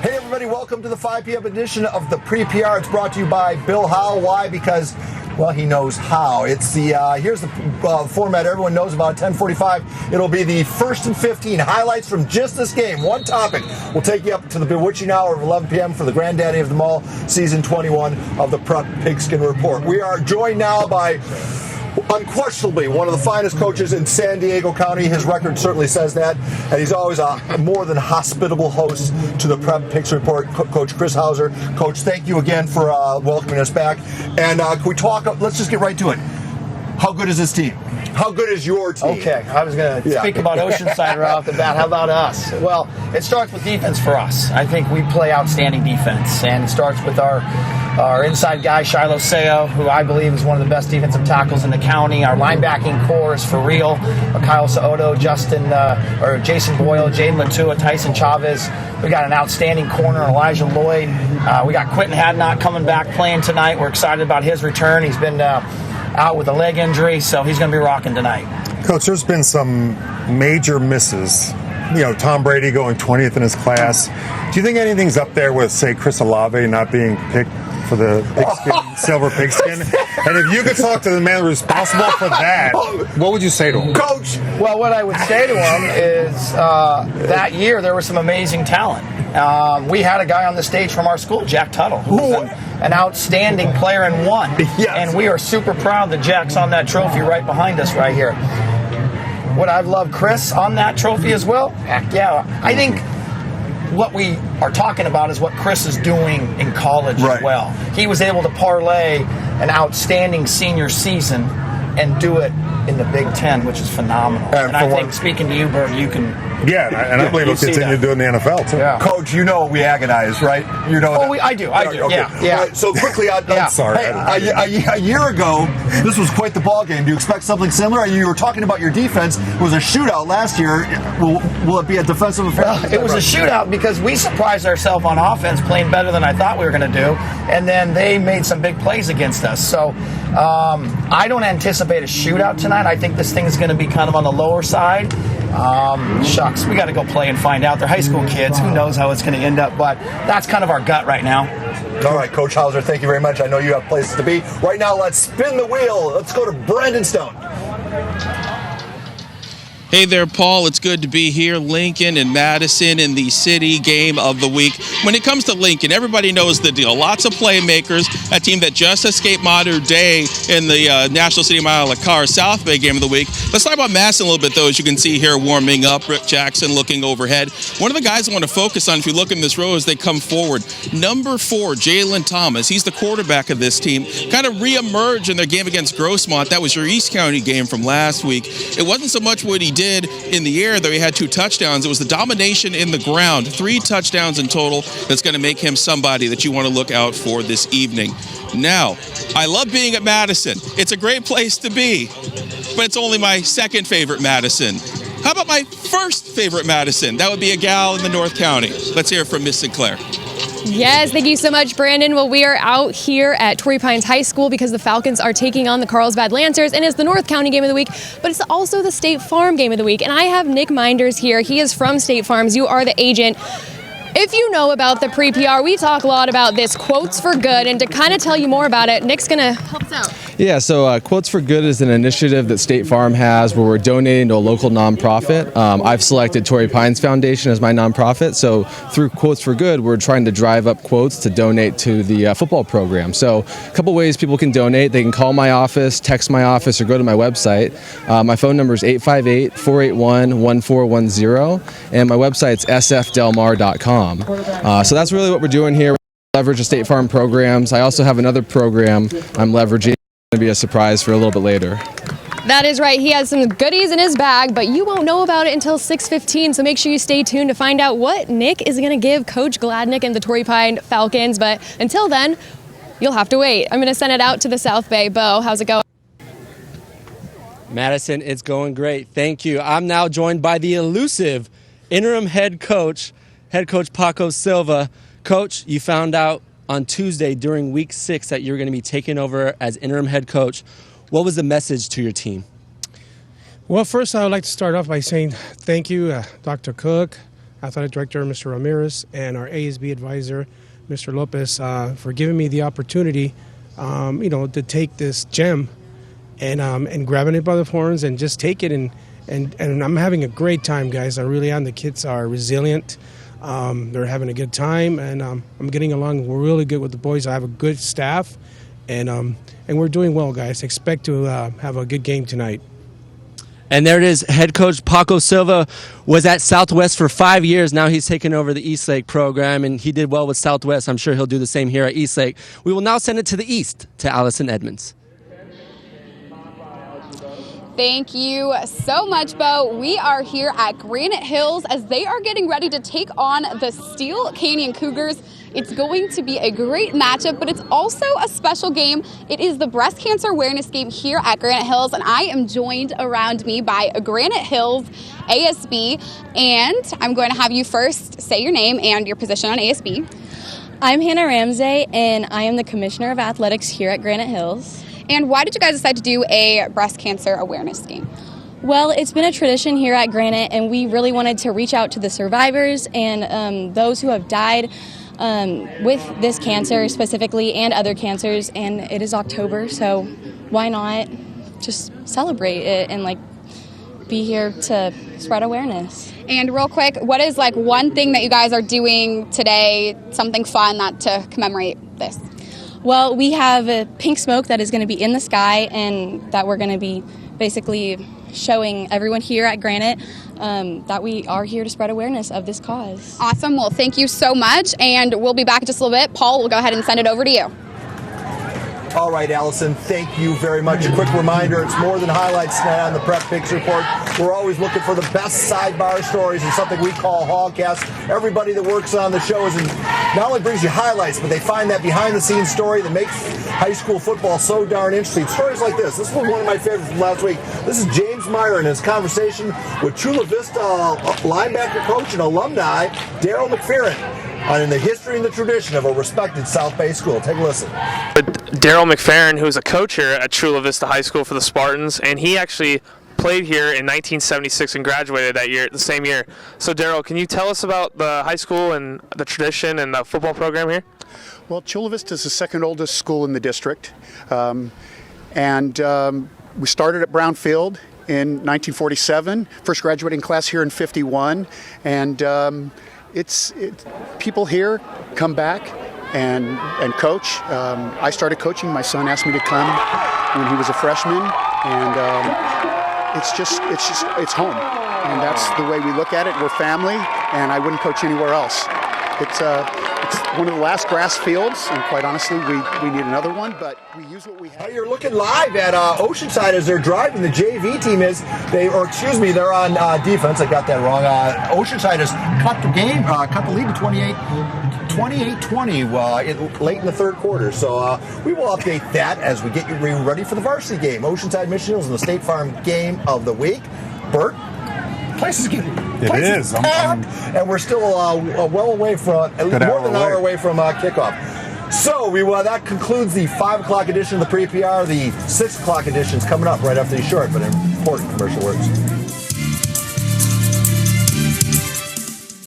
Hey everybody, welcome to the 5 p.m. edition of the Pre-PR. It's brought to you by Bill Howe. Why? Because, well, he knows how. It's the here's the format everyone knows about. 10:45. It'll be the first and 15 highlights from just this game. One topic. We'll take you up to the bewitching hour of 11 p.m. for the granddaddy of them all, season 21 of the Prep Pigskin Report. We are joined now by unquestionably one of the finest coaches in San Diego County. His record certainly says that, and he's always a more than hospitable host to the Prep Picks Report. Coach Chris Hauser. Coach, thank you again for welcoming us back. And can we talk? Let's just get right to it. How good is this team? How good is your team? Okay, I was going to speak about Oceanside right off the bat. How about us? Well, it starts with defense for us. I think we play outstanding defense, and it starts with our inside guy, Shiloh Seo, who I believe is one of the best defensive tackles in the county. Our linebacking core is for real. Kyle Soto, Jason Boyle, Jaden Latua, Tyson Chavez. We got an outstanding corner, Elijah Lloyd. We got Quentin Hadnot coming back playing tonight. We're excited about his return. He's been out with a leg injury, so he's going to be rocking tonight. Coach, there's been some major misses. You know, Tom Brady going 20th in his class. Do you think anything's up there with, say, Chris Olave not being picked for the pigskin, silver pigskin? And if you could talk to the man responsible for that, what would you say to him? Coach! Well, what I would say to him is that year there was some amazing talent. We had a guy on the stage from our school, Jack Tuttle, who's an outstanding player and won. Yes. And we are super proud that Jack's on that trophy right behind us right here. Would I love Chris on that trophy as well? Heck yeah. I think what we are talking about is what Chris is doing in college as well. He was able to parlay an outstanding senior season and do it in the Big Ten, which is phenomenal. And I think, speaking to you, Bert, you can... Yeah, and I believe he'll continue to do it in the NFL, too. Yeah. Coach, you know we agonize, right? You know that. I do. Okay. Yeah. Right, so quickly, I'm sorry. Hey, a year ago, this was quite the ball game. Do you expect something similar? You were talking about your defense. It was a shootout last year. Will it be a defensive affair? Well, it was a shootout because we surprised ourselves on offense, playing better than I thought we were going to do, and then they made some big plays against us. So I don't anticipate a shootout tonight. I think this thing is going to be kind of on the lower side. Shucks, we got to go play and find out. They're high school kids. Who knows how it's going to end up, but that's kind of our gut right now. All right, Coach Hauser, thank you very much. I know you have places to be. Right now, let's spin the wheel. Let's go to Brandon Stone. Hey there, Paul. It's good to be here. Lincoln and Madison in the city game of the week. When it comes to Lincoln, everybody knows the deal. Lots of playmakers, a team that just escaped Mater Dei in the National City Mile La Car South Bay game of the week. Let's talk about Madison a little bit, though, as you can see here warming up. Rick Jackson looking overhead. One of the guys I want to focus on, if you look in this row as they come forward, number 4, Jalen Thomas. He's the quarterback of this team. Kind of reemerged in their game against Grossmont. That was your East County game from last week. It wasn't so much what he did in the air, though he had 2 touchdowns. It was the domination in the ground, 3 touchdowns in total, that's going to make him somebody that you want to look out for this evening. Now, I love being at Madison. It's a great place to be, but it's only my second favorite Madison. How about my first favorite Madison? That would be a gal in the North County. Let's hear it from Miss Sinclair. Yes, thank you so much, Brandon. Well, we are out here at Torrey Pines High School because the Falcons are taking on the Carlsbad Lancers, and it's the North County game of the week, but it's also the State Farm game of the week. And I have Nick Minders here. He is from State Farms. You are the agent. If you know about the pre-PR, we talk a lot about this Quotes for Good, and to kind of tell you more about it, Nick's going to help us out. Yeah, so Quotes for Good is an initiative that State Farm has where we're donating to a local nonprofit. I've selected Torrey Pines Foundation as my nonprofit, so through Quotes for Good, we're trying to drive up quotes to donate to the football program. So a couple ways people can donate. They can call my office, text my office, or go to my website. My phone number is 858-481-1410, and my website's sfdelmar.com. So that's really what we're doing here. Leverage the State Farm programs. I also have another program I'm leveraging. It's going to be a surprise for a little bit later. That is right. He has some goodies in his bag, but you won't know about it until 6:15, so make sure you stay tuned to find out what Nick is going to give Coach Gladnick and the Torrey Pine Falcons. But until then, you'll have to wait. I'm going to send it out to the South Bay. Bo, how's it going? Madison, it's going great. Thank you. I'm now joined by the elusive interim head coach Paco Silva. Coach, you found out on Tuesday during week 6 that you're going to be taking over as interim head coach. What was the message to your team? Well, first I would like to start off by saying thank you, Dr. Cook, athletic director, Mr. Ramirez, and our ASB advisor, Mr. Lopez, for giving me the opportunity, to take this gem and grabbing it by the horns and just take it. And I'm having a great time, guys. I really am. The kids are resilient. They're having a good time, and I'm getting along really good with the boys. I have a good staff, and we're doing well, guys. Expect to have a good game tonight. And there it is. Head coach Paco Silva was at Southwest for 5 years. Now he's taken over the Eastlake program, and he did well with Southwest. I'm sure he'll do the same here at Eastlake. We will now send it to the east to Allison Edmonds. Thank you so much, Bo. We are here at Granite Hills as they are getting ready to take on the Steel Canyon Cougars. It's going to be a great matchup, but it's also a special game. It is the breast cancer awareness game here at Granite Hills, and I am joined around me by a Granite Hills ASB, and I'm going to have you first say your name and your position on ASB. I'm Hannah Ramsey, and I am the Commissioner of Athletics here at Granite Hills. And why did you guys decide to do a breast cancer awareness game? Well, it's been a tradition here at Granite, and we really wanted to reach out to the survivors and those who have died with this cancer specifically and other cancers, and it is October, so why not just celebrate it and be here to spread awareness. And real quick, what is one thing that you guys are doing today, something fun to commemorate this? Well, we have a pink smoke that is going to be in the sky, and that we're going to be basically showing everyone here at Granite that we are here to spread awareness of this cause. Awesome. Well, thank you so much, and we'll be back in just a little bit. Paul, we'll go ahead and send it over to you. All right, Allison, thank you very much. A quick reminder, it's more than highlights tonight on the Prep Picks Report. We're always looking for the best sidebar stories and something we call Hogcast. Everybody that works on the show not only brings you highlights, but they find that behind-the-scenes story that makes high school football so darn interesting. Stories like this. This was one of my favorites from last week. This is James Meyer in his conversation with Chula Vista linebacker coach and alumni Daryl McFerrin on the history and the tradition of a respected South Bay school. Take a listen. Daryl McFerrin, who's a coach here at Chula Vista High School for the Spartans, and he actually played here in 1976 and graduated that year, the same year. So Daryl, can you tell us about the high school and the tradition and the football program here? Well, Chula Vista is the second oldest school in the district, and we started at Brown Field in 1947, first graduating class here in 51, and it's people here come back and coach. I started coaching. My son asked me to come when he was a freshman, and it's home, and that's the way we look at it. We're family, and I wouldn't coach anywhere else. It's one of the last grass fields, and quite honestly, we need another one, but we use what we have. Hey, you're looking live at Oceanside as they're driving. The JV team they're on defense. I got that wrong. Oceanside has cut the lead to 28-20 late in the third quarter. So we will update that as we get you ready for the varsity game. Oceanside Mission Hills in the State Farm game of the week. Bert? Place is packed, and we're still well away from, more than an hour away from kickoff. So that concludes the 5 o'clock edition of the Pre-PR. The 6 o'clock edition is coming up right after these short but important commercial words.